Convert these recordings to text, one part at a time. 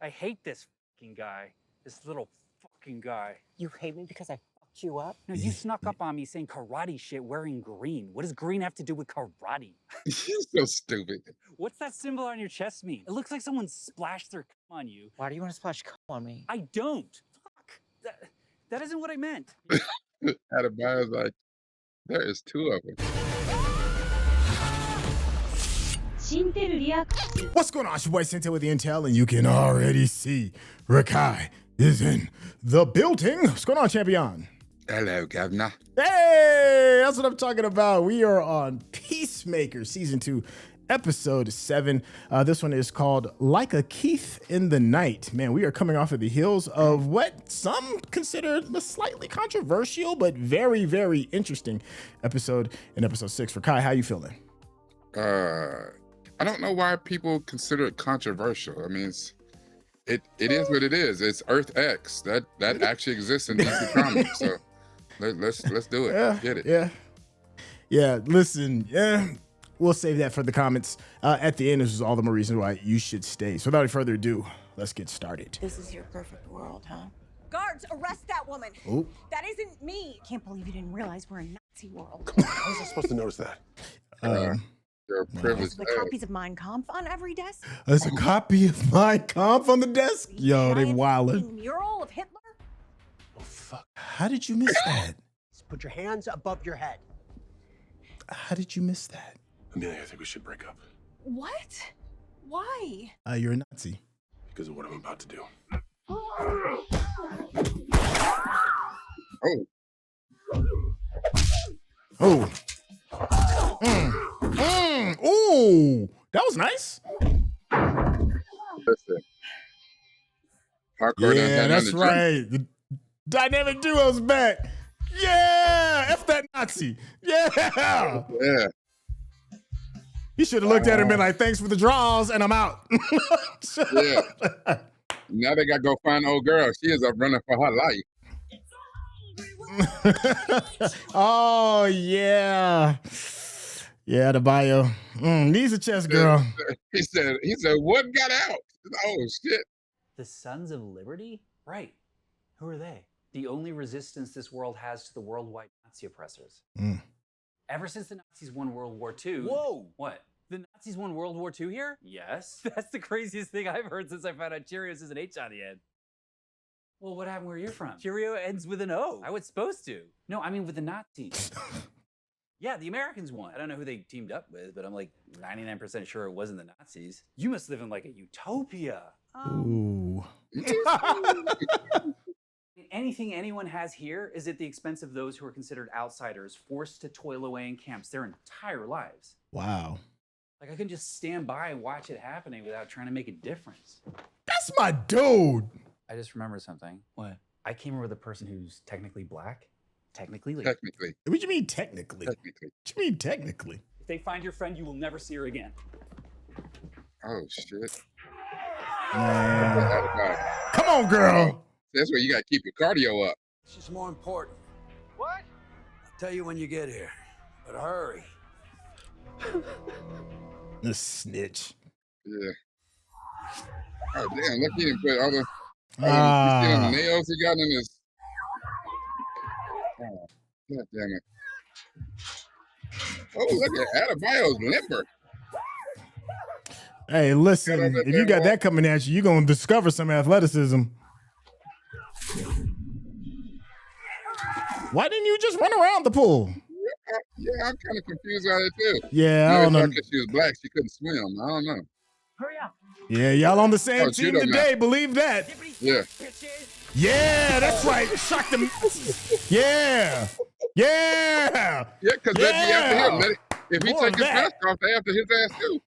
I hate this fucking guy. This little fucking guy. You hate me because I fucked you up? No, you snuck up on me saying karate shit wearing green. What does green have to do with karate? You're so stupid. What's that symbol on your chest mean? It looks like someone splashed their cum on you. Why do you want to splash cum on me? I don't. Fuck. That isn't what I meant. Adebayo's like, there is two of them. What's going on? It's your boy Syntell with the Intel, and you can already see Rekkai is in the building. What's going on, champion? Hello, Governor. Hey, that's what I'm talking about. We are on Peacemaker Season 2, Episode 7. This one is called Like a Keith in the Night. Man, we are coming off of the heels of what some consider a slightly controversial, but very, very interesting episode in Episode 6. Rekkai, how you feeling? I don't know why people consider it controversial. I mean, it is what it is. It's Earth X. That actually exists in DC Comics. So let's do it. Yeah, get it. Yeah. Listen, we'll save that for the comments at the end. This is all the more reason why you should stay. So without any further ado, let's get started. This is your perfect world, huh? Guards, arrest that woman. Oh. That isn't me. Can't believe you didn't realize we're in Nazi world. How was I supposed to notice that? You're privileged. The copies of Mein Kampf on every desk. There's a copy of Mein Kampf on the desk. Yo, they wildin'. Mural of Hitler. Oh, fuck. How did you miss that? Just put your hands above your head. How did you miss that? Emilia, I think we should break up What? Why? You're a Nazi. because of what I'm about to do. Oh. Oh. Ooh, that was nice. Listen. Harcourt Yeah, that's right. The dynamic duo's back. Yeah, F that Nazi. Yeah. Yeah. He should have looked at her and been like, thanks for the draws, and I'm out. Yeah. Now they got to go find old girl. She is up running for her life. Oh, yeah. Yeah, Adebayo. Needs a chest, girl. He said, what got out? Oh, shit. The Sons of Liberty? Right. Who are they? The only resistance this world has to the worldwide Nazi oppressors. Ever since the Nazis won World War II. Whoa! What? The Nazis won World War II here? Yes. That's the craziest thing I've heard since I found out Cheerios is an H on the end. Well, what happened where you're from? Cheerio ends with an O. I was supposed to. No, I mean with the Nazis. Yeah, the Americans won. I don't know who they teamed up with, but I'm like 99% sure it wasn't the Nazis. You must live in like a utopia. Ooh. Anything anyone has here is at the expense of those who are considered outsiders, forced to toil away in camps their entire lives. Wow. Like, I couldn't just stand by and watch it happening without trying to make a difference. That's my dude. I just remembered something. What? I came here with a person who's technically black. Technically? Like, Technically. What do you mean technically? Technically. What do you mean technically? if they find your friend, you will never see her again. Oh, shit. Man. Come on, girl. That's where you got to keep your cardio up. This is more important. What? I'll tell you when you get here, but hurry. The snitch. Yeah. Oh, damn. Look, he didn't put all the, you see the nails he got in his. Oh, God damn it. Oh, look at Adebayo's limber. Hey, listen, if you got that coming at you, you're going to discover some athleticism. Why didn't you just run around the pool? Yeah, I'm kind of confused about it, too. Yeah, I don't know. Because she was black, she couldn't swim. I don't know. Hurry up. Yeah, y'all on the same team Judomaster. today, believe that. Yeah. Yeah, that's right. Shock them. Yeah. Yeah. Yeah, because they'd be after him. If he More take of his that. mask off, they after his ass, too.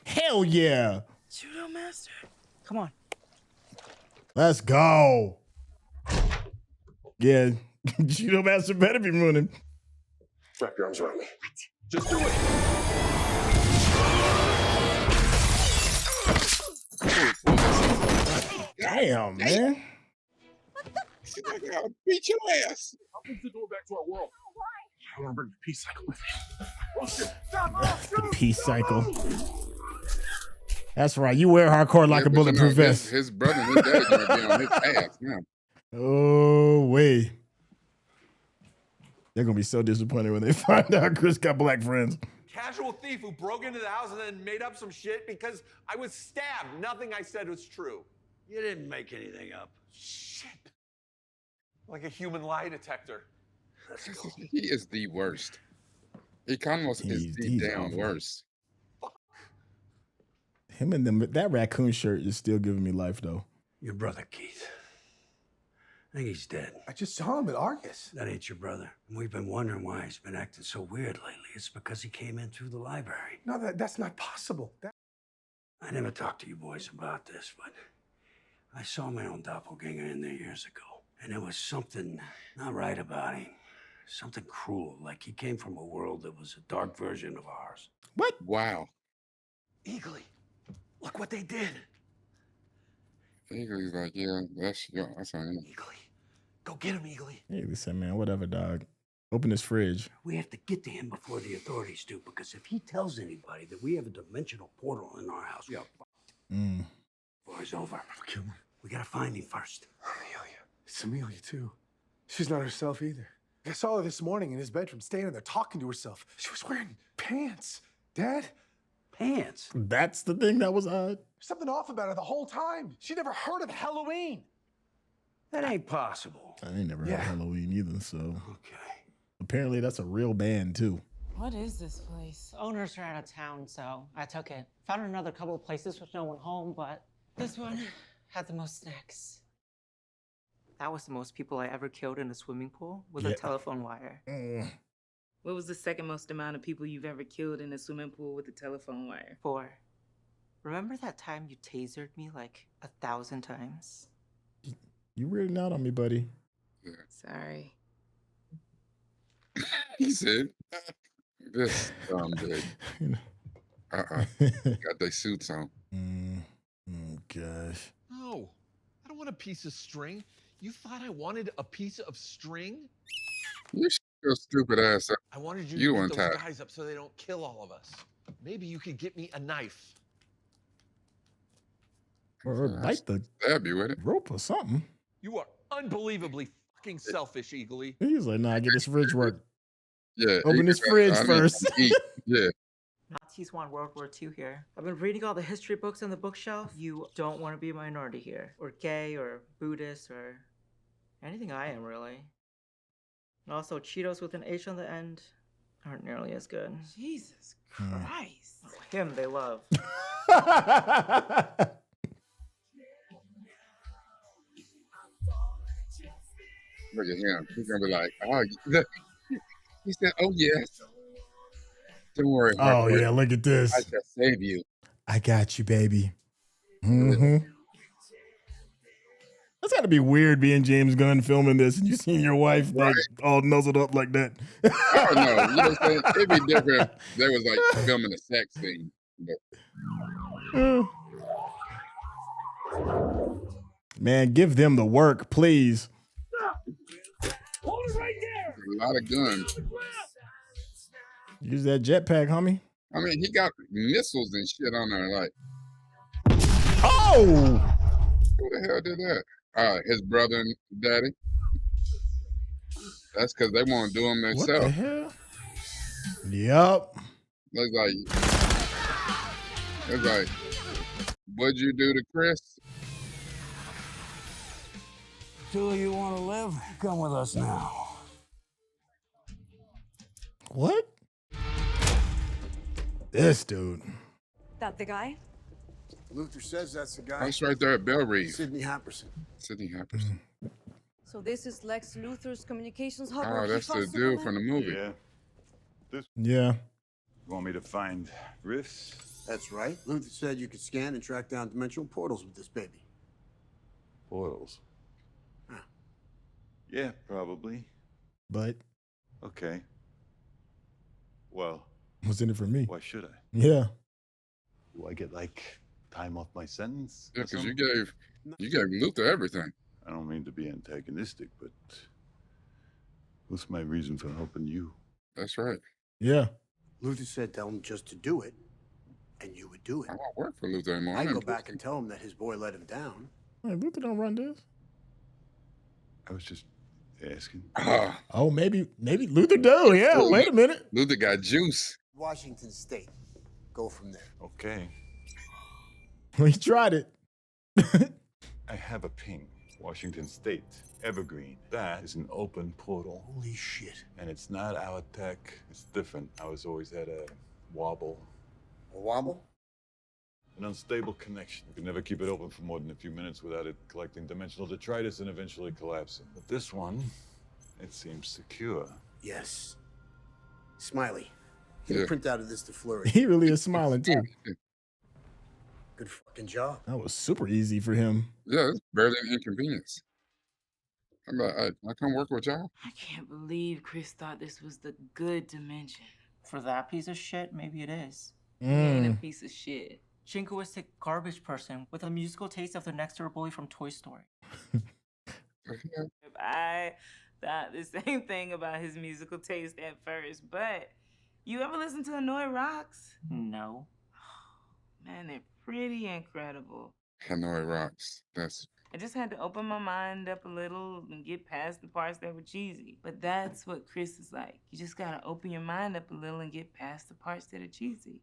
Hell yeah. Judomaster. Come on. Let's go. Yeah, Judomaster better be running. Wrap your arms around me. What? Just do it. Damn, man. She's like, I'll beat your ass. Opens the door back to our world. I want to bring the peace cycle with me. The peace cycle. That's right. You wear hardcore like Yeah, a but you know, bulletproof vest. his brother and his daddy gonna be on his ass now. Oh, wait. They're going to be so disappointed when they find out Chris got black friends. Casual thief who broke into the house and then made up some shit because I was stabbed. Nothing I said was true. You didn't make anything up. Shit. Like a human lie detector. Let's go. He is the worst. Economos is the damn awful. worst. Him and them, that raccoon shirt is still giving me life, though. Your brother, Keith. I think he's dead. I just saw him at Argus. That ain't your brother. And we've been wondering why he's been acting so weird lately. It's because he came in through the library. No, that's not possible. I never talked to you boys about this, but I saw my own doppelganger in there years ago. And there was something not right about him. Something cruel, like he came from a world that was a dark version of ours. What? Wow. Eagly, look what they did. Eagly's like, yeah, that's on him. Eagly, go get him, Eagly. Hey, they said, man, whatever, dog. Open his fridge. We have to get to him before the authorities do, because if he tells anybody that we have a dimensional portal in our house, we are fucked. Before it's over. Kill me. We gotta find him first. Amelia. It's Amelia, too. She's not herself either. I saw her this morning in his bedroom, standing there talking to herself. She was wearing pants. Dad? Pants? That's the thing that was odd. Something off about her the whole time. She never heard of Halloween. That ain't possible. I ain't never heard of Halloween either, so. Okay. Apparently that's a real band, too. What is this place? Owners are out of town, so I took it. Found another couple of places with no one home, but this one had the most snacks. That was the most people I ever killed in a swimming pool with a telephone wire. What was the second most amount of people you've ever killed in a swimming pool with a telephone wire? 4. Remember that time you tasered me like 1,000 times? You weirding out on me, buddy. Sorry. He said, this dumb dude. Got their suits on. Oh, gosh. No, I don't want a piece of string. You thought I wanted a piece of string? You shut your stupid ass up. I wanted you You to beat untied. those guys up so they don't kill all of us. Maybe you could get me a knife. Or bite the Stab you with it. rope or something. You are unbelievably fucking selfish, Eagly. He's like, nah, get this fridge work. Yeah. Open this fridge first. Yeah. Nazis won World War II here. I've been reading all the history books on the bookshelf. You don't want to be a minority here, or gay, or Buddhist, or anything I am, really. And also, Cheetos with an H on the end aren't nearly as good. Jesus Christ. Him, they love. Look at him. He's gonna be like, oh, he said, oh yes. Don't worry. Oh, Harcourt. yeah, look at this. I shall save you. I got you, baby. That's gotta be weird being James Gunn filming this and you seeing your wife like all nuzzled up like that. I don't know. You know what I'm saying? It'd be different if they was like filming a sex scene. But Man, give them the work, please. Hold it right there. a lot of guns. Use that jetpack, homie. I mean, he got missiles and shit on there. Like, oh, who the hell did that? His brother and daddy. That's because they want to do them what the themselves. hell? Yep. It's like, what'd you do to Chris? Do you want to live? Come with us now. What? This dude. That the guy? Luthor says that's the guy. That's right there at Bell Reeve. Sidney Happerson. Sidney Happerson. So this is Lex Luthor's communications hub. Oh, that's the dude from the movie. Yeah. Yeah. You want me to find rifts? That's right. Luthor said you could scan and track down dimensional portals with this baby. Portals. Huh. Yeah, probably. But Okay. Well, what's in it for me? why should I? Yeah. Do I get like time off my sentence? Yeah, or because you something? gave Luther everything. I don't mean to be antagonistic, but what's my reason for helping you? That's right. Yeah. Luthor said tell him just to do it, and you would do it. I won't work for Luthor anymore. I'd go back and tell him that his boy let him down. Hey, Luthor don't run this. I was just asking. Oh, maybe Luthor do. Yeah, wait a minute. Luthor got juice. Washington State. Go from there. Okay. We tried it. I have a ping. Washington State. Evergreen. That is an open portal. Holy shit. And it's not our tech. It's different. I was always at a wobble. A wobble? An unstable connection. You can never keep it open for more than a few minutes without it collecting dimensional detritus and eventually collapsing. But this one, it seems secure. Yes. Smiley. Get a print out of this to Flurry. He really is smiling too. Good fucking job. That was super easy for him. Yeah, it's barely an inconvenience. I'm like, I come work with y'all. I can't believe Chris thought this was the good dimension. For that piece of shit, maybe it is. He ain't a piece of shit. Jingoistic garbage person with a musical taste of the next door bully from Toy Story. I thought the same thing about his musical taste at first, but you ever listen to Hanoi Rocks? No. Man, they're pretty incredible. Hanoi Rocks. I just had to open my mind up a little and get past the parts that were cheesy. But that's what Chris is like. You just gotta open your mind up a little and get past the parts that are cheesy.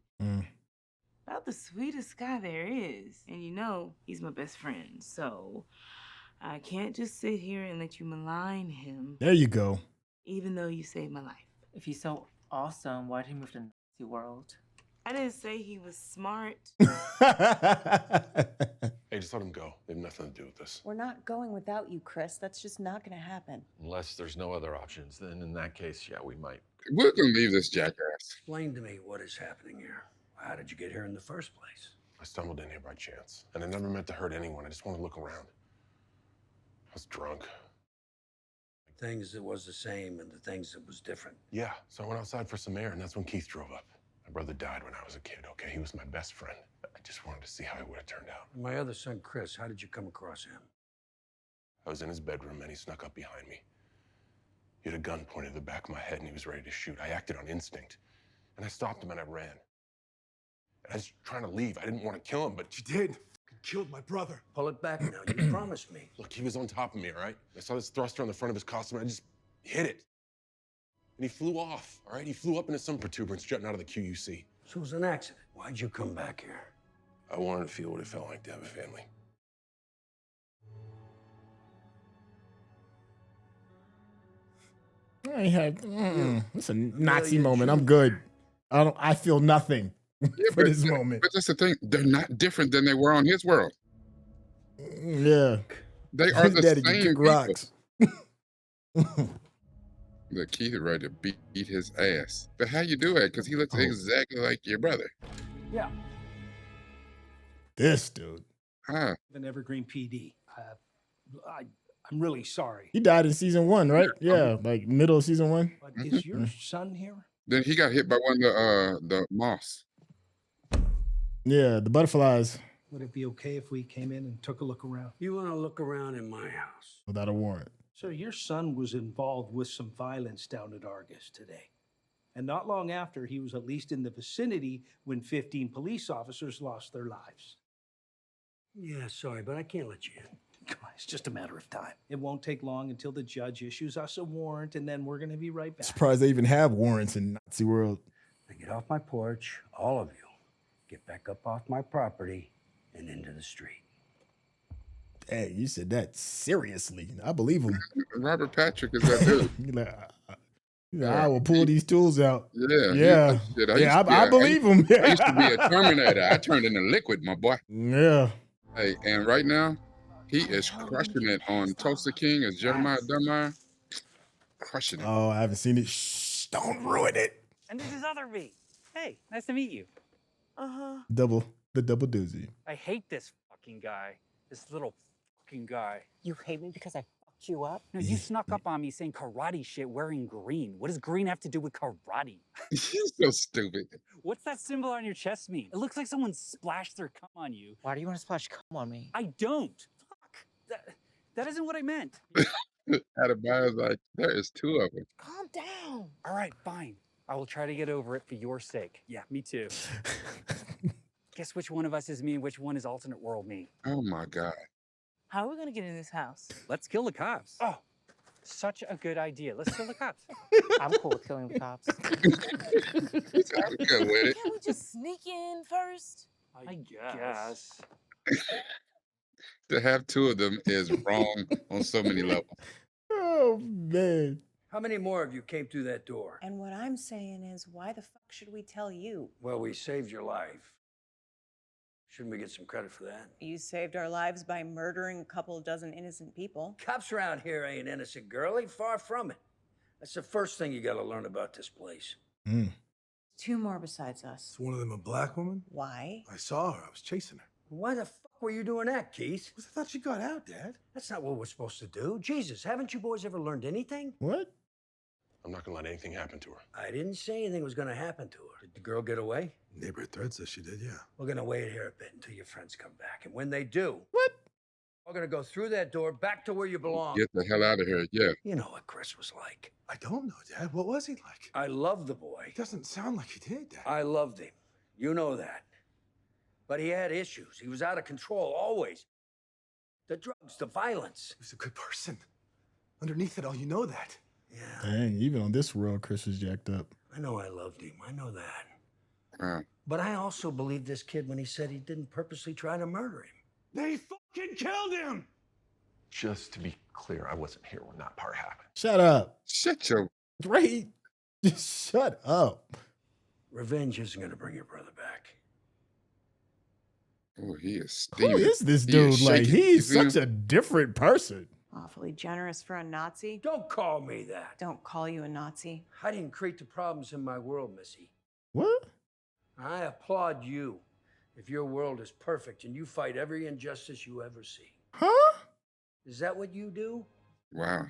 About the sweetest guy there is. And you know, he's my best friend. So I can't just sit here and let you malign him. There you go. Even though you saved my life. If he's so awesome, why'd he move to Nazi world? I didn't say he was smart. Hey, just let him go. They have nothing to do with this. We're not going without you, Chris. That's just not gonna happen. Unless there's no other options, then in that case, yeah, we might. We're gonna leave this jackass. Explain to me what is happening here. How did you get here in the first place? I stumbled in here by chance, and I never meant to hurt anyone. I just wanted to look around. I was drunk. Things that was the same and the things that was different. Yeah, so I went outside for some air, and that's when Keith drove up. My brother died when I was a kid, okay? He was my best friend. I just wanted to see how it would have turned out. And my other son, Chris, how did you come across him? I was in his bedroom, and he snuck up behind me. He had a gun pointed at the back of my head, and he was ready to shoot. I acted on instinct, and I stopped him, and I ran. And I was trying to leave. I didn't want to kill him, but... You did. You killed my brother. Pull it back now. You promised me. Look, he was on top of me, all right? I saw this thruster on the front of his costume, and I just hit it. And he flew off, all right? He flew up into some protuberance jutting out of the QUC. So it was an accident. Why'd you come back here? I wanted to feel what it felt like to have a family. I had it's a Nazi moment. I'm good. I feel nothing for this moment. But that's the thing. They're not different than they were on his world. Yeah. They are His the daddy can same kick people. rocks. The Keith is ready to beat his ass. But how you do it? Because he looks exactly like your brother. Yeah. This dude. Huh. An Evergreen PD. I'm really sorry. He died in season 1, right? Yeah, like middle of season 1. But is your son here? Then he got hit by one of the moths. Yeah, the butterflies. Would it be okay if we came in and took a look around? You want to look around in my house? Without a warrant. So your son was involved with some violence down at Argus today. And not long after, he was at least in the vicinity when 15 police officers lost their lives. Yeah, sorry, but I can't let you in. Come on, it's just a matter of time. It won't take long until the judge issues us a warrant, and then we're going to be right back. Surprised they even have warrants in Nazi world. Now get off my porch, all of you. Get back up off my property and into the street. Hey, you said that seriously. I believe him. Robert Patrick is that dude. I will pull these tools out. Yeah. I believe him. I used to be a Terminator. I turned into liquid, my boy. Yeah. Hey, and right now, he is crushing it on Tulsa King as Jeremiah Dunbar. Crushing it. Oh, I haven't seen it. Shh, don't ruin it. And this is other me. Hey, nice to meet you. Uh-huh. The double doozy. I hate this fucking guy. This little fucking guy. You hate me because I fucked you up? No, you snuck up on me saying karate shit wearing green. What does green have to do with karate? You're so stupid. What's that symbol on your chest mean? It looks like someone splashed their cum on you. Why do you want to splash cum on me? I don't. Fuck. That isn't what I meant. Adebayo's like, there is 2 of them. Calm down. All right, fine. I will try to get over it for your sake. Yeah, me too. Guess which one of us is me and which one is alternate world me? Oh my God. How are we gonna get in this house? Let's kill the cops. Oh, such a good idea. Let's kill the cops. I'm cool with killing the cops. I'm good with it. Can't we just sneak in first? I guess. To have two of them is wrong on so many levels. Oh, man. How many more of you came through that door? And what I'm saying is, why the fuck should we tell you? Well, we saved your life. Shouldn't we get some credit for that? You saved our lives by murdering a couple dozen innocent people. Cops around here ain't innocent, girlie. Far from it. That's the first thing you gotta learn about this place. Two more besides us. Is one of them a black woman? Why? I saw her. I was chasing her. Why the fuck were you doing that, Keith? I thought she got out, Dad. That's not what we're supposed to do. Jesus, haven't you boys ever learned anything? What? I'm not gonna let anything happen to her. I didn't say anything was gonna happen to her. Did the girl get away? Neighbor thread says she did, yeah. We're gonna wait here a bit until your friends come back. And when they do, What? we're gonna go through that door back to where you belong. Get the hell out of here. Yeah. You know what Chris was like. I don't know, Dad. What was he like? I loved the boy. He doesn't sound like he did, Dad. I loved him. You know that. But he had issues. He was out of control, always. The drugs, the violence. He was a good person. Underneath it all, you know that. Yeah, Dang, even on this world, Chris was jacked up. I know I loved him. I know that. Wow. But I also believed this kid when he said he didn't purposely try to murder him. They fucking killed him! Just to be clear, I wasn't here when that part happened. Shut up. Shut your. Right? Just shut up. Revenge isn't going to bring your brother back. Oh, he is Who steaming. is this He dude? is Like, shaking. he's You see such a different person. Awfully generous for a Nazi. Don't call me that. Don't call you a Nazi. I didn't create the problems in my world, Missy. What? I applaud you if your world is perfect and you fight every injustice you ever see. Huh? Is that what you do? Wow.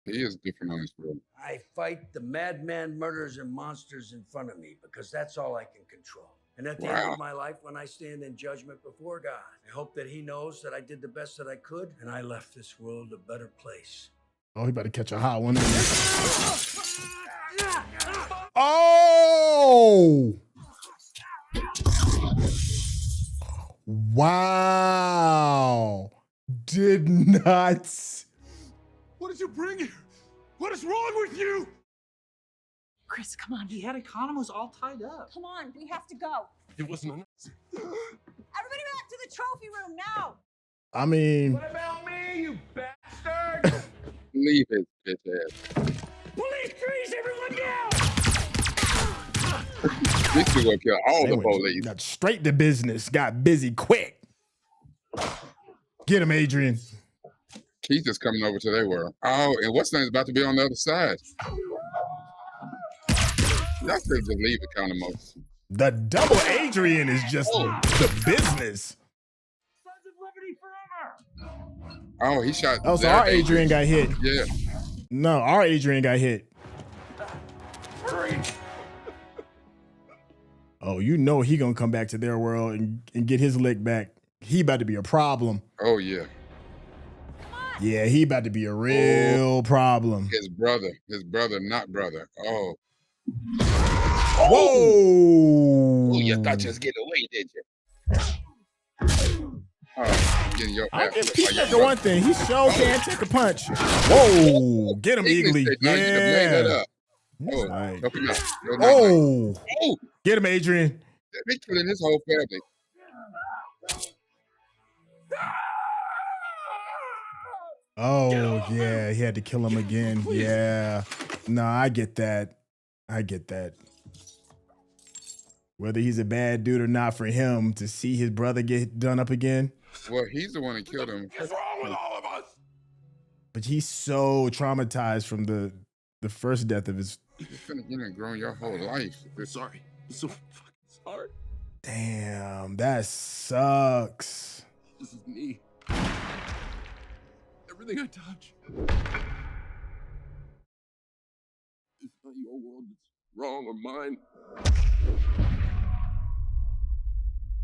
He is different on this world. I fight the madman murderers and monsters in front of me because that's all I can control. And at the end Wow. of my life, when I stand in judgment before God, I hope that he knows that I did the best that I could and I left this world a better place. Oh, he about to catch a hot one. Oh! Wow. Did not. What did you bring here? What is wrong with you? Chris, come on. He had Economos all tied up. Come on, we have to go. It wasn't a Everybody back to the trophy room now. I mean, What about me, you bastard? Leave his bitch ass. Police trees, everyone down! These two gonna kill all they the went- police. got straight to business. Got busy quick. Get him, Adrian. Keith is coming over to their world. Oh, and what's name is about to be on the other side. Y'all could just leave Economos. The double Adrian is just the business. Sons of Liberty forever! Oh, he shot. Oh, so their our Adrian got hit. Yeah. No, our Adrian got hit. Hurry! Oh, you know he gonna come back to their world and get his lick back. He about to be a problem. Oh, yeah. Yeah, he about to be a real problem. His brother, not brother. Oh. Whoa! Oh, you thought you was getting away, did you? Oh, getting your I'll ass give whipped by Pete your the brother. one thing. He sure can take a punch. Whoa! Get him, Eagly Eagly. said, "No, you done made that Yeah. up." Oh, Right. help him out. Go night, night. Oh! Oh, Get him, Adrian. they killing his whole family. Oh, yeah. He had to kill him again. Yeah. No, I get that. I get that. Whether he's a bad dude or not, for him to see his brother get done up again. Well, he's the one that killed him. What's wrong with all of us? But he's so traumatized from the first death of his. You're finna get and grown your whole life. Sorry. I'm so fucking sorry. Damn, that sucks. This is me. Everything I touch. It's not your world that's wrong or mine.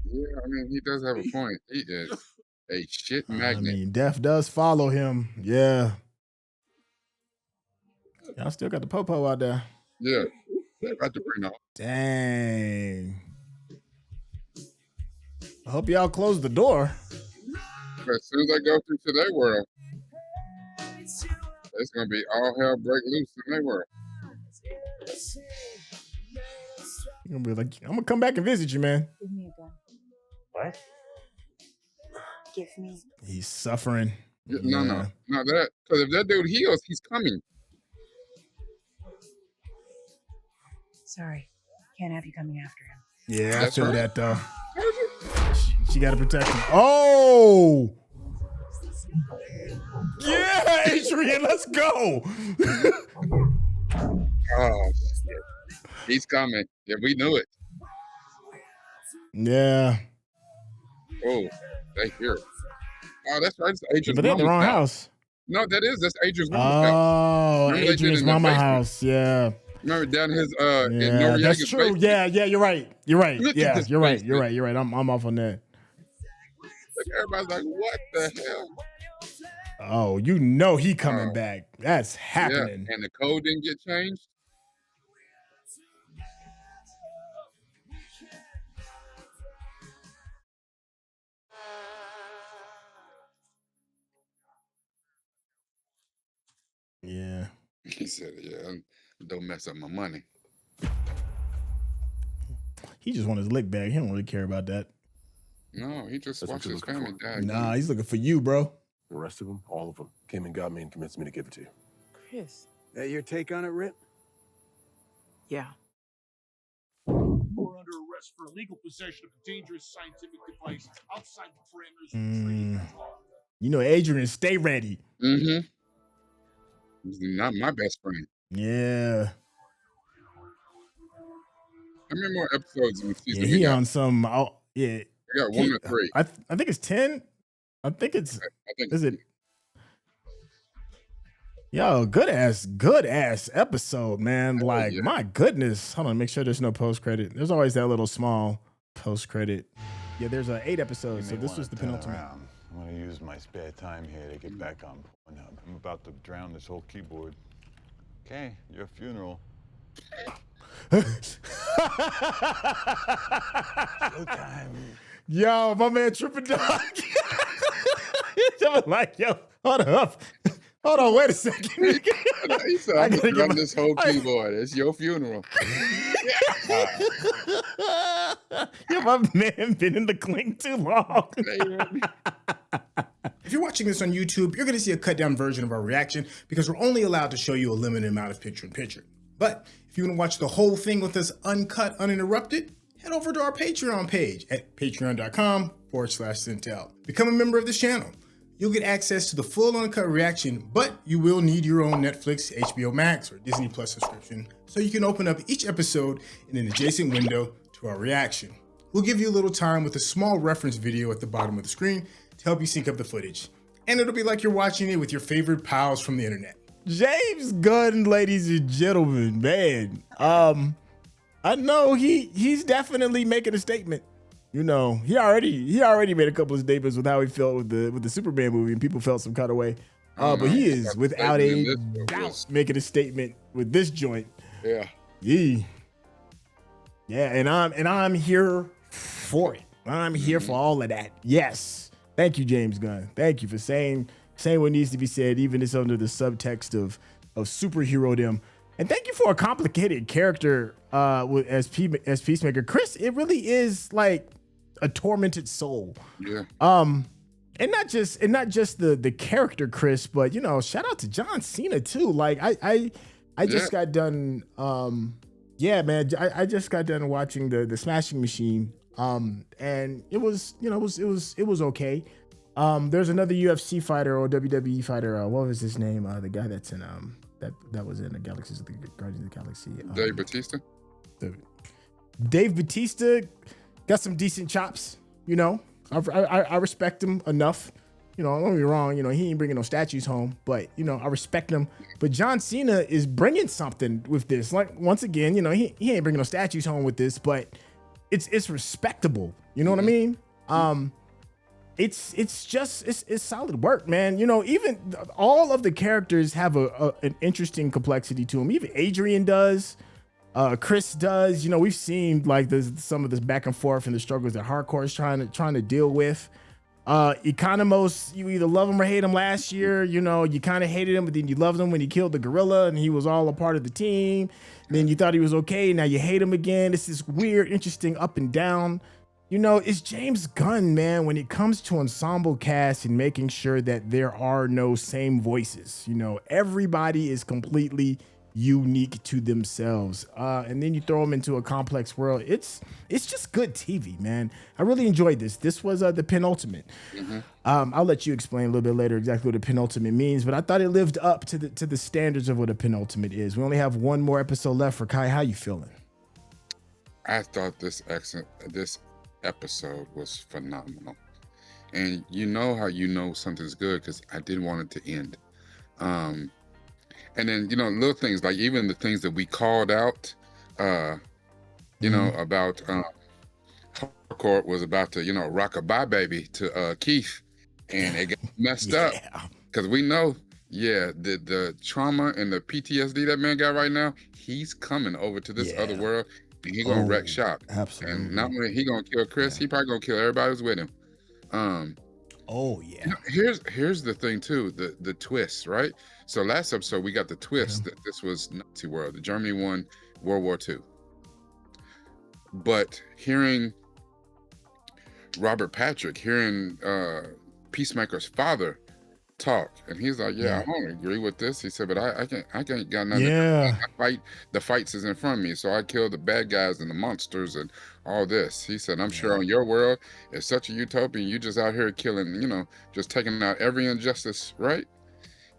Yeah, I mean, he does have a point. He is a shit I magnet. mean, death does follow him. Yeah. Y'all still got the popo out there. Yeah, about to bring up. Dang. I hope y'all close the door. But as soon as I go through to their world, it's gonna be all hell break loose in their world. You're gonna be like, I'm gonna come back and visit you, man. Give me a gun. What? Give me. He's suffering. No, that because if that dude heals, he's coming. Sorry, can't have you coming after him. Yeah, That's I feel right. that though. She got to protect him. Oh, yeah, Adrian, let's go. Oh, shit. He's coming. Yeah, we knew it. Yeah, Oh, they hear it. Oh, that's right. It's Adrian's but they're at the wrong mama's house. No, that's Adrian's mama's house. Oh, Remember they did Adrian's in the mama basement? house. Yeah, Remember down his in yeah, Noriega's that's true. basement? Yeah, you're right. You're right. Look at Yeah, this you're right. basement. You're right. You're right. I'm off on that. Like, everybody's like, what the hell? Oh, you know he coming back. That's happening. Yeah, and the code didn't get changed. Yeah. He said, yeah, don't mess up my money. He just want his lick back. He don't really care about that. No, he just wants his family die. Nah, he's looking for you, bro. The rest of them, all of them, came and got me and convinced me to give it to you. Chris. That your take on it, Rip? Yeah. You're under arrest for illegal possession of a dangerous scientific device outside the parameters of trade. You know, Adrian, stay ready. Mm-hmm. He's not my best friend. Yeah. How many more episodes in the season? Yeah, he on some. Oh, yeah. I got one or three. I think it's 10. I think it's. Is it? Yo, good ass episode, man. Like, my goodness. Hold on, make sure there's no post credit. There's always that little small post credit. Yeah, there's 8 episodes, so this was the penultimate. I'm gonna use my spare time here to get back on Pornhub. I'm about to drown this whole keyboard. Okay, your funeral. Showtime. Yo, my man tripping dog. Someone like, yo, hold up. Hold on, wait a second. He said, I'm gonna run this whole keyboard. It's your funeral. Yo, my man been in the clink too long. If you're watching this on YouTube, you're going to see a cut down version of our reaction because we're only allowed to show you a limited amount of picture-in-picture. But if you want to watch the whole thing with us uncut, uninterrupted, head over to our Patreon page at patreon.com/Syntell. Become a member of this channel. You'll get access to the full uncut reaction, but you will need your own Netflix, HBO Max, or Disney Plus subscription so you can open up each episode in an adjacent window to our reaction. We'll give you a little time with a small reference video at the bottom of the screen to help you sync up the footage. And it'll be like you're watching it with your favorite pals from the internet. James Gunn, ladies and gentlemen, man. I know he's definitely making a statement. You know, he already made a couple of statements with how he felt with the Superman movie, and people felt some kind of way. But he is without a doubt making a statement with this joint. Yeah. Yeah, and I'm here for it. I'm here for all of that. Yes. Thank you, James Gunn. Thank you for saying what needs to be said, even if it's under the subtext of superhero-dom. And thank you for a complicated character as Peacemaker. Chris, it really is like a tormented soul. Yeah. And not just the character Chris, but you know, shout out to John Cena too. Like I just got done yeah, man, I just got done watching the Smashing Machine. And it was, you know, it was okay. There's another UFC fighter or WWE fighter. What was his name? The guy that's in that was in the Guardians of the Galaxy. Dave Bautista. Dave Bautista got some decent chops. You know, I respect him enough. You know, don't get me wrong. You know, he ain't bringing no statues home, but you know, I respect him. But John Cena is bringing something with this. Like once again, you know, he ain't bringing no statues home with this, but it's respectable. You know what I mean? It's solid work, man. You know, even all of the characters have an interesting complexity to them. Even Adrian does. Chris does. You know, we've seen like some of this back and forth and the struggles that Harcourt is trying to deal with. Economos, you either love him or hate him. Last year, you know, you kind of hated him, but then you loved him when he killed the gorilla and he was all a part of the team. Then you thought he was okay. Now you hate him again. It's this weird, interesting up and down. You know, it's James Gunn, man, when it comes to ensemble cast and making sure that there are no same voices. You know, everybody is completely unique to themselves. And then you throw them into a complex world. It's just good TV, man. I really enjoyed this. This was the penultimate. I'll let you explain a little bit later exactly what a penultimate means, but I thought it lived up to the standards of what a penultimate is. We only have one more episode left. For Kai, how you feeling? I thought this episode was phenomenal. And you know how you know something's good, because I didn't want it to end. And then, you know, little things like even the things that we called out, you know, about Harcourt was about to, you know, rock a bye baby to Keith, and it got messed up because we know, the trauma and the PTSD that man got right now, he's coming over to this other world and he's gonna wreck shop. Absolutely. And not only he gonna kill Chris, he probably gonna kill everybody who's with him. You know, here's the thing too, the twist, right? So last episode we got the twist that this was Nazi world, that Germany won World War II. But hearing Robert Patrick, hearing Peacemaker's father talk, and he's like, I don't agree with this. He said, but I can't got nothing. The fights is in front of me, so I kill the bad guys and the monsters and all this. He said, I'm sure on your world it's such a utopian, you just out here killing, you know, just taking out every injustice, right?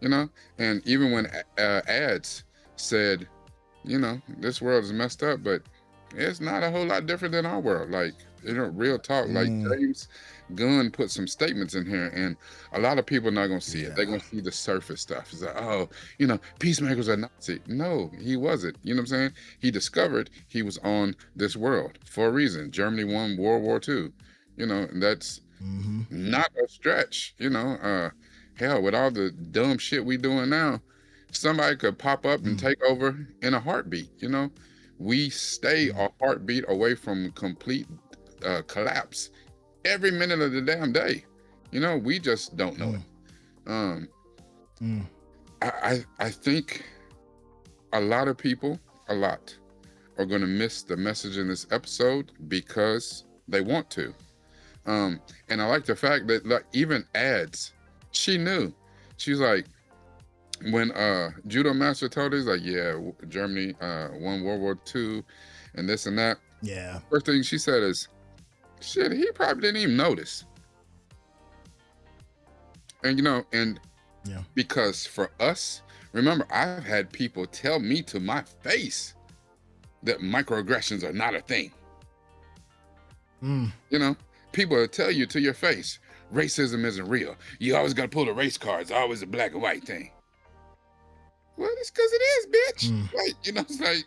You know, and even when Ads said, you know, this world is messed up, but it's not a whole lot different than our world. Like, you know, real talk. Like James Gunn put some statements in here, and a lot of people are not gonna see it. They're gonna see the surface stuff. It's like, oh, you know, Peacemaker's a Nazi. No, he wasn't. You know what I'm saying? He discovered he was on this world for a reason. Germany won World War II. You know, and that's not a stretch. You know, hell, with all the dumb shit we doing now, somebody could pop up and take over in a heartbeat. You know, we stay a heartbeat away from complete collapse every minute of the damn day. You know, we just don't know it. I think a lot of people, are going to miss the message in this episode because they want to. And I like the fact that, like, even Ads, she knew. She's like, when Judomaster told her, he's like, Germany won World War II and this and that. First thing she said is, shit, he probably didn't even notice. And, you know, because for us, remember, I've had people tell me to my face that microaggressions are not a thing. You know, people will tell you to your face, racism isn't real. You always got to pull the race cards, always a black and white thing. Well, it's because it is, bitch. Like, you know, it's like,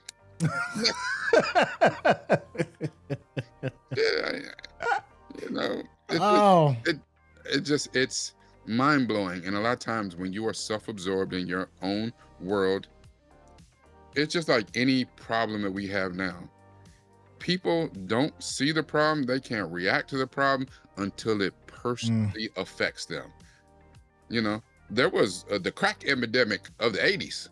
it's mind-blowing. And a lot of times when you are self-absorbed in your own world, it's just like any problem that we have now. People don't see the problem, they can't react to the problem until it personally affects them. You know, there was the crack epidemic of the 80s.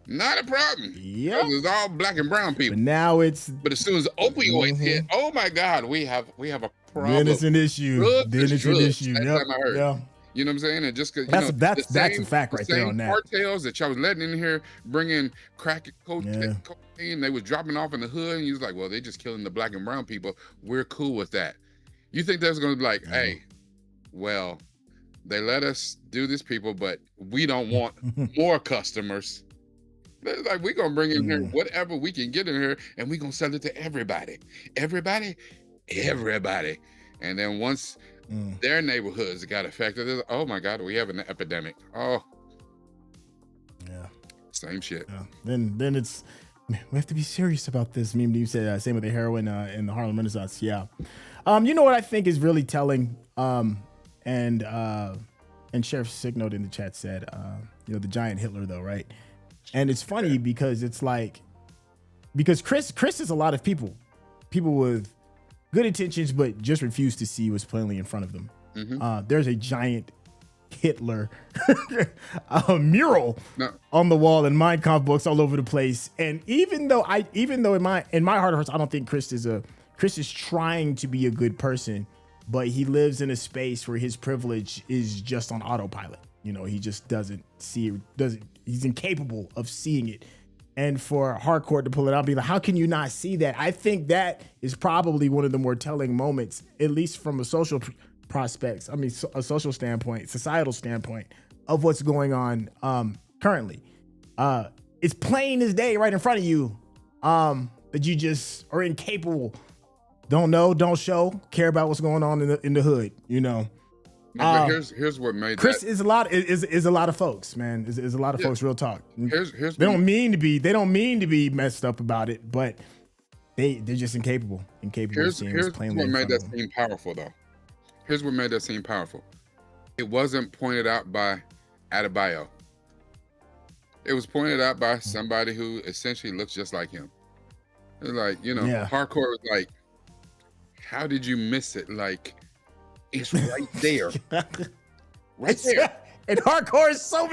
Not a problem. It was all black and brown people. But now it's. But as soon as opioids hit, oh my God, we have a problem. Then it's an issue. Then it's an issue. That's time I heard. You know what I'm saying? And just because that's a fact right there on that. Cartels that y'all was letting in here, bringing crack cocaine, they was dropping off in the hood, and you was like, well, they just killing the black and brown people. We're cool with that. You think that's going to be like, hey, well, they let us do this, people, but we don't want more customers. They're like, we're going to bring in here whatever we can get in here, and we're going to sell it to everybody. Everybody. And then once their neighborhoods got affected, they're like, oh my God, we have an epidemic. Oh. Yeah. Same shit. Then it's, man, we have to be serious about this. You said same with the heroin in the Harlem Renaissance. You know what I think is really telling, and Sheriff Signote in the chat said, you know, the giant Hitler though, right? And it's funny because it's like, because Chris is a lot of people with good intentions, but just refuse to see what's plainly in front of them. There's a giant Hitler mural on the wall in Mein Kampf books all over the place. And even though in my heart of hearts, I don't think Chris is trying to be a good person, but he lives in a space where his privilege is just on autopilot. You know, he just doesn't see it, he's incapable of seeing it. And for Harcourt to pull it out, be like, how can you not see that? I think that is probably one of the more telling moments, at least from a social prospects. I mean, a social standpoint, societal standpoint of what's going on currently. It's plain as day right in front of you that you just are incapable, don't know, don't show, care about what's going on in the hood, you know. No, but here's what made Chris that. is a lot of folks, man. Is a lot of folks. Real talk. Here's they don't mean to be messed up about it, but they're just incapable of seeing what's plainly what in made front that of them. scene powerful, though. Here's what made that scene powerful. It wasn't pointed out by Adebayo. It was pointed out by somebody who essentially looks just like him. It was like, you know, Harcourt was like, "How did you miss it? Like, it's right there, right there." And Harcourt is so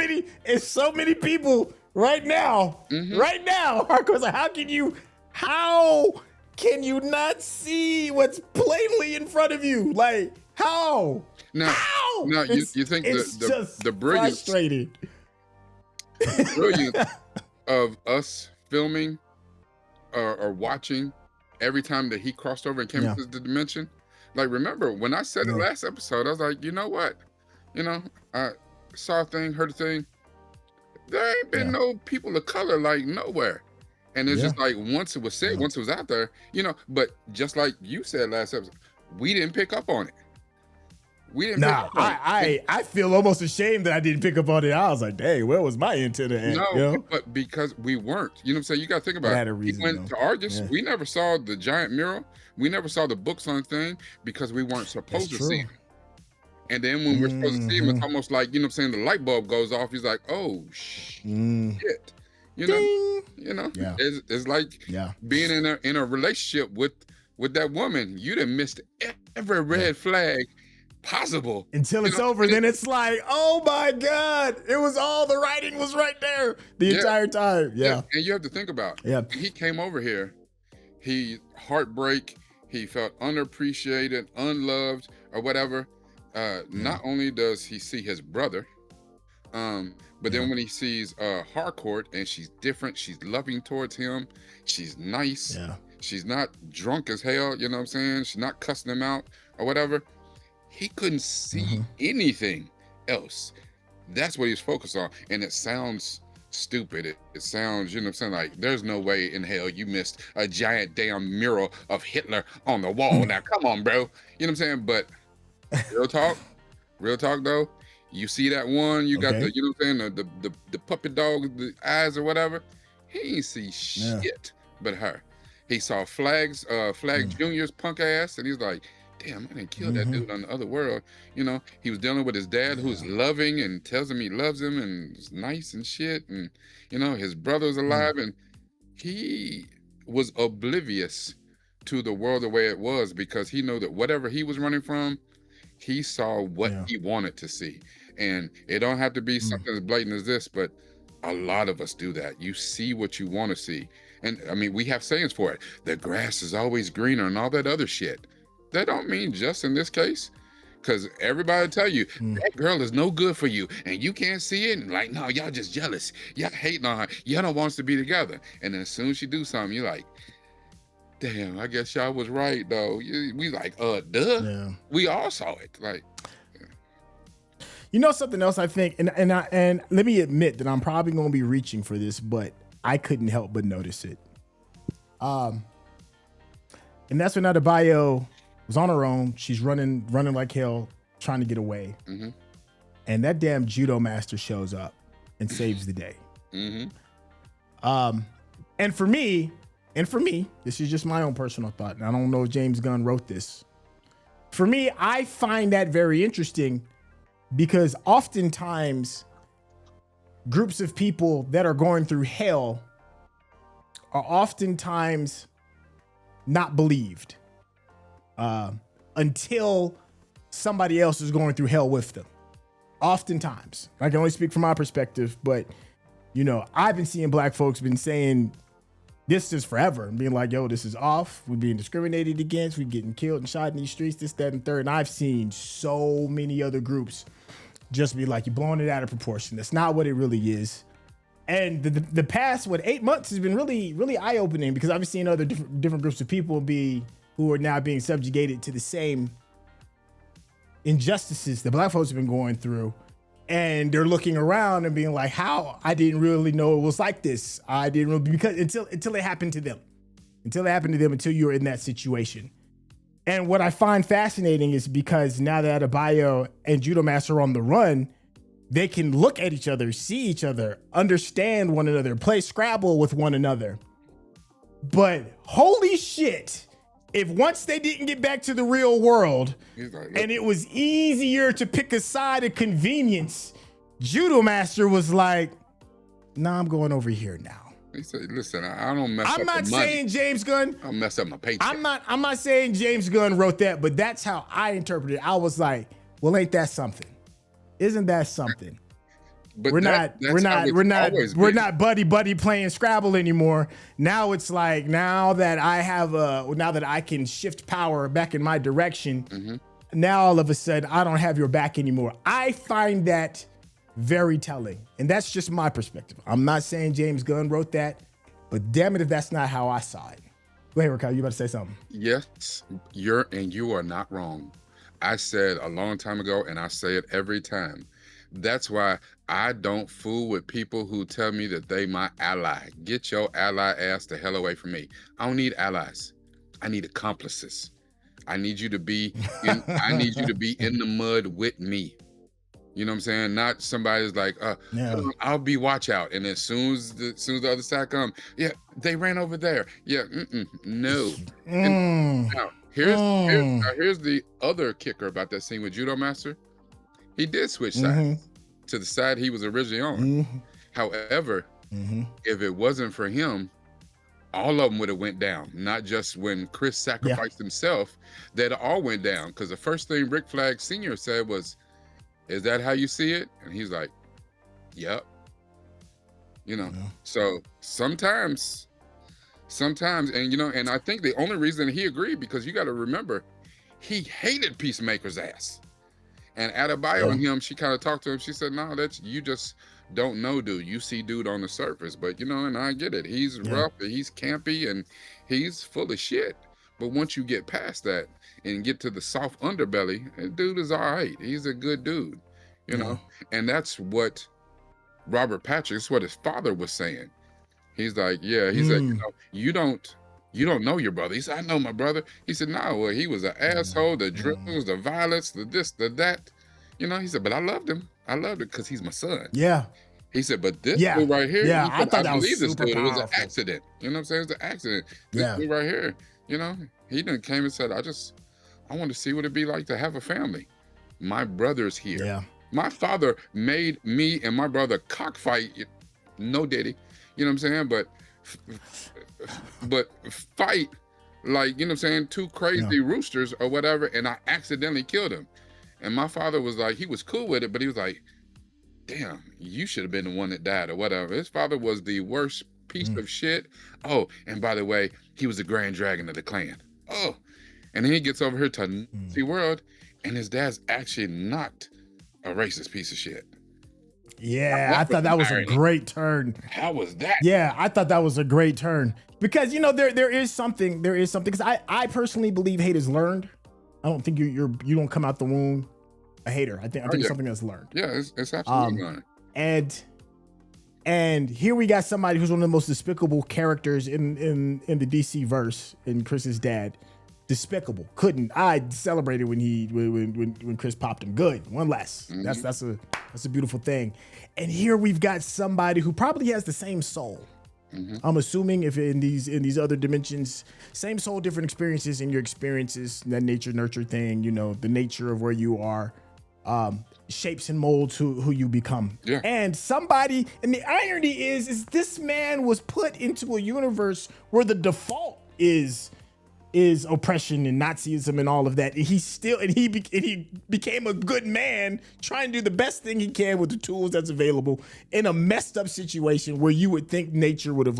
many people right now. Right now, Harcourt's like, how can you not see what's plainly in front of you? Like, how? Now, you think the brilliance, frustrated. the brilliance of us filming or watching every time that he crossed over and came into the dimension? Like, remember when I said the last episode, I was like, you know what? You know, I saw a thing, heard a thing. There ain't been no people of color, like, nowhere. And it's just like, once it was said, once it was out there, you know, but just like you said last episode, we didn't pick up on it. We didn't pick up on it. I feel almost ashamed that I didn't pick up on it. I was like, dang, where was my antenna at? No, you know? but because we weren't. You know what I'm saying? You got to think about had a it. reason, We went to Argus. We never saw the giant mural. We never saw the books on the thing because we weren't supposed to see them. And then when we're supposed to see him, it's almost like, you know what I'm saying, the light bulb goes off. He's like, oh, shit. You know, it's like being in a relationship with that woman. You done missed every red flag possible. Until it's over, then it's like, oh my God, it was all, the writing was right there the entire time. Yeah. And you have to think about, when he came over here, he heartbreak, he felt unappreciated, unloved, or whatever. Not only does he see his brother, but then when he sees Harcourt and she's different, she's loving towards him, she's nice, she's not drunk as hell, you know what I'm saying? She's not cussing him out or whatever. He couldn't see anything else. That's what he's focused on. And it sounds stupid. It sounds, you know what I'm saying? Like, there's no way in hell you missed a giant damn mural of Hitler on the wall. Now, come on, bro. You know what I'm saying? But real talk though, you see that one, you got the, you know what I'm saying, the puppet dog, the eyes or whatever. He ain't see shit but her. He saw Flag Jr.'s punk ass, and he's like, damn, I didn't kill that dude on the other world. You know, he was dealing with his dad who's loving and tells him he loves him and is nice and shit. And, you know, his brother's alive, and he was oblivious to the world the way it was because he knew that whatever he was running from, he saw what he wanted to see. And it don't have to be something as blatant as this, but a lot of us do that. You see what you want to see. And I mean, we have sayings for it. The grass is always greener and all that other shit. That don't mean just in this case, because everybody tell you that girl is no good for you and you can't see it. And like, no, y'all just jealous. Y'all hating on her. Y'all don't want us to be together. And then as soon as she do something, you're like, damn, I guess y'all was right though. We like, duh. Yeah. We all saw it. Like, you know something else I think, and let me admit that I'm probably gonna be reaching for this, but I couldn't help but notice it. And that's when Adebayo was on her own. She's running like hell, trying to get away. And that damn Judomaster shows up and saves the day. And for me, this is just my own personal thought, and I don't know if James Gunn wrote this. For me, I find that very interesting because oftentimes groups of people that are going through hell are oftentimes not believed until somebody else is going through hell with them. Oftentimes. I can only speak from my perspective, but you know, I've been seeing black folks been saying this is forever and being like, yo, this is off. We're being discriminated against. We're getting killed and shot in these streets, this, that, and third. And I've seen so many other groups just be like, you're blowing it out of proportion. That's not what it really is. And the past, 8 months has been really, really eye-opening because I've seen other different groups of people who are now being subjugated to the same injustices that black folks have been going through. And they're looking around and being like, how? I didn't really know it was like this. I didn't really, because until it happened to them. Until you're in that situation. And what I find fascinating is because now that Adebayo and Judomaster are on the run, they can look at each other, see each other, understand one another, play Scrabble with one another. But holy shit, if once they didn't get back to the real world and it was easier to pick a side of convenience, Judomaster was like, nah, I'm going over here now. He said, listen, I don't mess up the money. I'm not saying James Gunn. I'll mess up my paycheck. I'm not saying James Gunn wrote that, but that's how I interpreted it. I was like, well, ain't that something? Isn't that something? But we're not buddy playing Scrabble anymore. Now it's like now that I can shift power back in my direction. Now all of a sudden I don't have your back anymore. I find that very telling, and that's just my perspective. I'm not saying James Gunn wrote that, but damn it if that's not how I saw it. Go ahead, Rekkai, you about to say something? Yes, you are not wrong. I said a long time ago, and I say it every time. That's why I don't fool with people who tell me that they my ally. Get your ally ass the hell away from me. I don't need allies. I need accomplices. I need you to be in, in the mud with me. You know what I'm saying? Not somebody's like, I'll be watch out. And as soon as the other side come, yeah, they ran over there. Yeah, no. Now, here's the other kicker about that scene with Judomaster. He did switch sides to the side he was originally on. However, if it wasn't for him, all of them would have went down. Not just when Chris sacrificed himself, they'd all went down. Because the first thing Rick Flag Sr. said was, is that how you see it? And he's like, yep. You know, so sometimes, and you know, and I think the only reason he agreed, because you got to remember, he hated Peacemaker's ass. And Adebayo and him, she kind of talked to him. She said, no, you just don't know dude. You see dude on the surface. But, you know, and I get it. He's rough, and he's campy, and he's full of shit. But once you get past that and get to the soft underbelly, dude is all right. He's a good dude, you know? And that's what Robert Patrick, that's what his father was saying. He's like, yeah, he said, you know, you don't know your brother. He said, I know my brother. He said, no, well, he was an asshole, the dribbles, the violence, the this, the that. You know, he said, but I loved him. I loved it because he's my son. Yeah. He said, but this dude right here, yeah, I thought that was super this dude. powerful. It was an accident. You know what I'm saying? It was an accident. This dude right here, you know, he done came and said, I want to see what it'd be like to have a family. My brother's here. Yeah. My father made me and my brother cockfight. No diddy. You know what I'm saying? But fight like, you know what I'm saying, two crazy roosters or whatever, and I accidentally killed him. And my father was like, he was cool with it, but he was like, damn, you should have been the one that died or whatever. His father was the worst piece of shit. Oh, and by the way, he was the Grand Dragon of the clan. Oh, and then he gets over here to Nazi world, and his dad's actually not a racist piece of shit. Yeah, I thought that was a great turn. How was that? Yeah, I thought that was a great turn. Because, you know, there is something, because I personally believe hate is learned. I don't think you don't come out the womb a hater. I think it's something that's learned. Yeah, it's absolutely learned. And here we got somebody who's one of the most despicable characters in the DC verse, in Chris's dad. Despicable. I celebrated when Chris popped him. Good. One less. That's a beautiful thing. And here we've got somebody who probably has the same soul. I'm assuming if in these other dimensions, same soul, different experiences, and your experiences, that nature nurture thing, you know, the nature of where you are. shapes and molds who you become. Yeah. And somebody, and the irony is this man was put into a universe where the default is oppression and Nazism and all of that. And he became a good man trying to do the best thing he can with the tools that's available in a messed up situation where you would think nature would have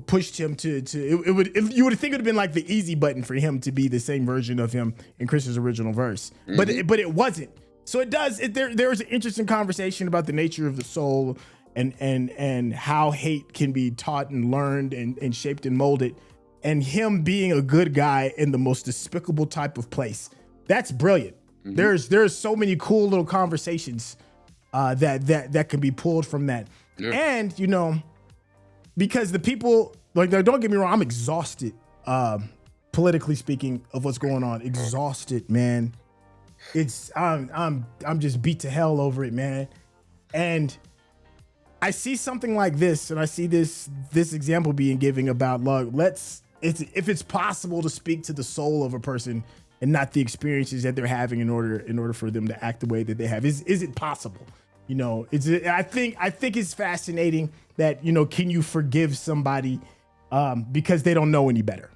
pushed him you would think it would have been like the easy button for him to be the same version of him in Chris's original verse. Mm-hmm. But it wasn't. So there was an interesting conversation about the nature of the soul and how hate can be taught and learned and shaped and molded. And him being a good guy in the most despicable type of place. That's brilliant. Mm-hmm. There's so many cool little conversations that can be pulled from that. Yeah. And, because the people, don't get me wrong, I'm exhausted, politically speaking, of what's going on. Exhausted, man. I'm just beat to hell over it, man. And I see something like this, and I see this example being given about, if it's possible to speak to the soul of a person and not the experiences that they're having in order for them to act the way that they have, is it possible? I think it's fascinating that, can you forgive somebody because they don't know any better?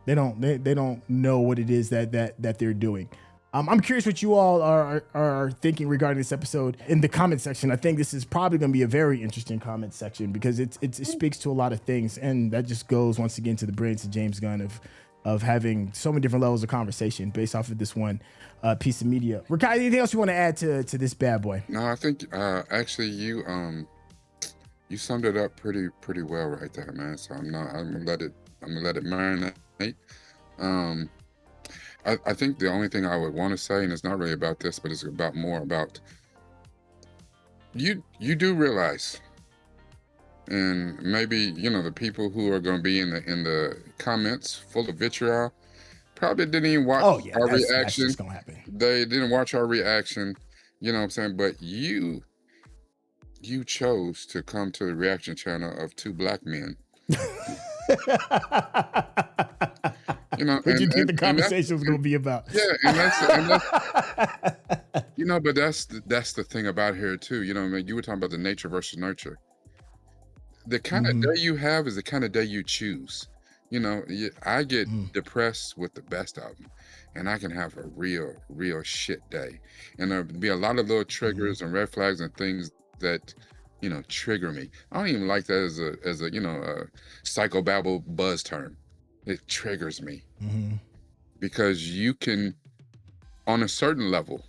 They don't know what it is that they're doing. I'm curious what you all are thinking regarding this episode in the comment section. I think this is probably going to be a very interesting comment section because it speaks to a lot of things, and that just goes once again to the brilliance of James Gunn of having so many different levels of conversation based off of this one piece of media. Rekkai, anything else you want to add to this bad boy? No, I think actually you summed it up pretty well right there, man. So I'm gonna let it marinate. I think the only thing I would want to say, and it's not really about this, but it's more about you do realize, and maybe the people who are going to be in the comments full of vitriol probably didn't even watch our reaction. That's just gonna happen. They didn't watch our reaction, you know what I'm saying? But you chose to come to the reaction channel of two black men. What do you think the conversation was going to be about? Yeah, and that's but that's the thing about here too. You were talking about the nature versus nurture. The kind of day you have is the kind of day you choose. I get depressed with the best of them, and I can have a real shit day, and there'll be a lot of little triggers and red flags and things that trigger me. I don't even like that as a psychobabble buzz term. It triggers me because you can, on a certain level,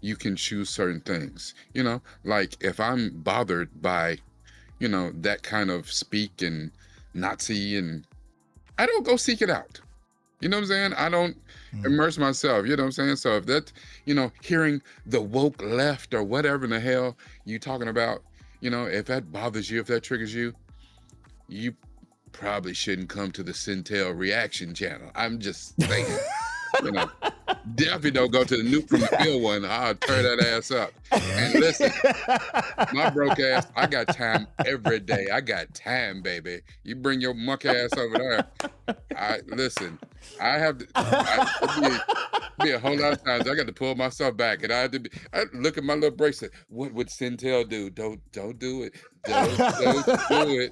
you can choose certain things. Like if I'm bothered by, that kind of speak and Nazi, and I don't go seek it out. You know what I'm saying? I don't immerse myself. You know what I'm saying? So if that, hearing the woke left or whatever in the hell you talking about, if that bothers you, if that triggers you, you probably shouldn't come to the Syntell reaction channel. I'm just saying, definitely don't go to the Nuke from the Field one. I'll tear that ass up. And listen, my broke ass, I got time every day. I got time, baby. You bring your muck ass over there. I have to, be a whole lot of times I got to pull myself back, and I look at my little bracelet. What would Syntell do? Don't do it. Don't do it.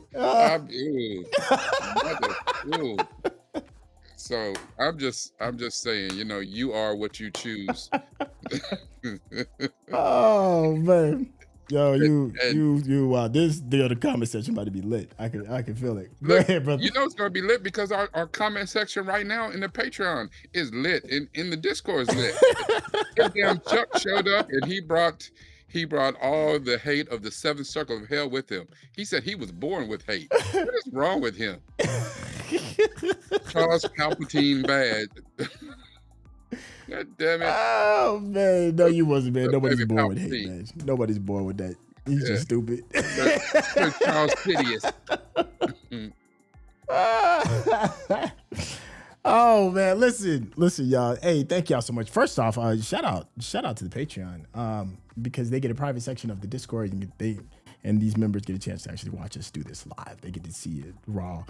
Ooh. So I'm just saying, you are what you choose. Oh man. Yo, the comment section about to be lit. I can feel it. Go ahead, brother. It's gonna be lit because our comment section right now in the Patreon is lit. In the Discord is lit. Damn Chuck showed up and he brought all the hate of the seventh circle of hell with him. He said he was born with hate. What is wrong with him? Charles Palpatine bad. God damn it. Oh man, no, you wasn't, man. Nobody's born with hate, man. Nobody's born with that. He's just stupid. Charles Sidious. Oh man, listen, y'all. Hey, thank y'all so much. First off, shout out to the Patreon, because they get a private section of the Discord, and these members get a chance to actually watch us do this live. They get to see it raw,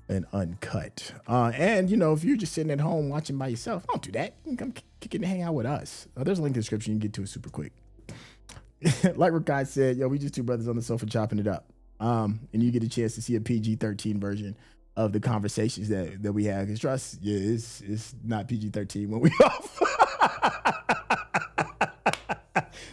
and uncut. And you know, if you're just sitting at home watching by yourself, don't do that. You can come kick it and hang out with us. There's a link in the description. You can get to it super quick. Like Rekkai said, yo, we just two brothers on the sofa chopping it up. And you get a chance to see a PG-13 version of the conversations that we have. Because trust, yeah, it's not PG-13 when we off.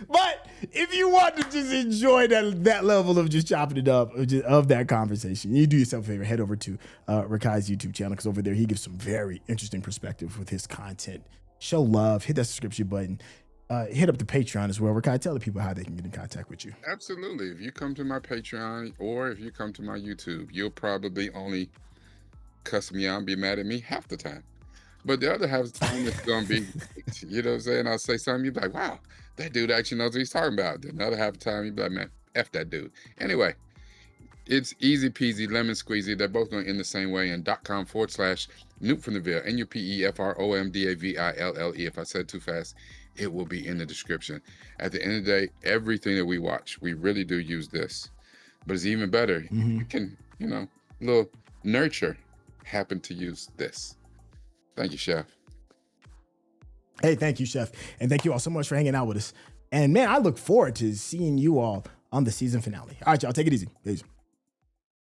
But if you want to just enjoy that level of just chopping it up, of that conversation, you do yourself a favor, head over to Rekkai's YouTube channel, because over there he gives some very interesting perspective with his content. Show love, hit that subscription button, hit up the Patreon as well. Rekkai, tell the people how they can get in contact with you. Absolutely. If you come to my Patreon or if you come to my YouTube, you'll probably only cuss me out and be mad at me half the time. But the other half of the time, it's going to be, you know what I'm saying? I'll say something, you'll be like, wow, that dude actually knows what he's talking about. Then the other half of the time, you'll be like, man, F that dude. Anyway, it's easy peasy, lemon squeezy. They're both going to end the same way. And .com/Nhut from the Ville, NUPEFROMDAVILLE. If I said too fast, it will be in the description. At the end of the day, everything that we watch, we really do use this. But it's even better. You can, you know, little nurture happen to use this. Thank you, Chef. Hey, thank you, Chef. And thank you all so much for hanging out with us. And man, I look forward to seeing you all on the season finale. All right, y'all, take it easy. Peace.